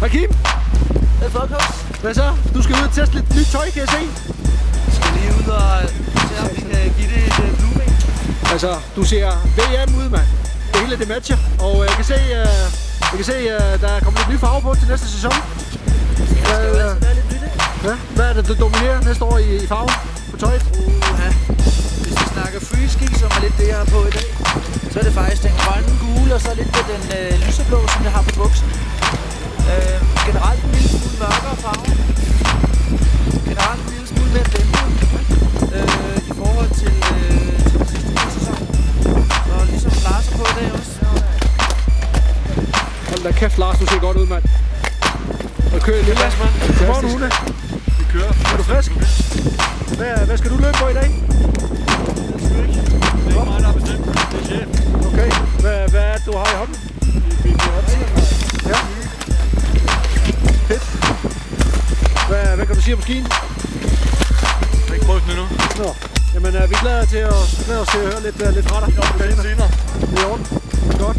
Hej Kim. Hej Folkens. Hvad så? Du skal ud og teste lidt nyt tøj, kan jeg se. Jeg skal lige ud og se, om vi kan give det et blooming. Altså, du ser VM ud, mand. Det hele det matcher. Og jeg kan se, der er kommet lidt nye farver på til næste sæson. Det skal jo altid være lidt nyt, ikke? Ja. Hvad er det, der dominerer næste år i farven på tøjet? Hvis vi snakker freeski, som er lidt det, jeg har på i dag, så er det faktisk den grønne, gule og så lidt med den lyseblå, som jeg har på buksen. Generelt en lille smule mørkere farve. Generelt en lille smule mere dæmpet i forhold til den sidste sæson. Og ligesom Lars er på i dag også. Hold da kæft, Lars, du ser godt ud, mand. Og kører lidt. Godmorgen, Hune. Vi kører. Er du frisk? Hvad skal du løbe på i dag? Det er ikke mig, der har bestemt. Det er chef. Okay. Hvad er det, du har i hånden? Ja. Fedt. Hvad kan du sige om skien? Jeg har ikke prøvet den endnu. Nå. Jamen, vi glæder os til at høre lidt fra dig. Vi opdager det senere. Det er i orden. Godt.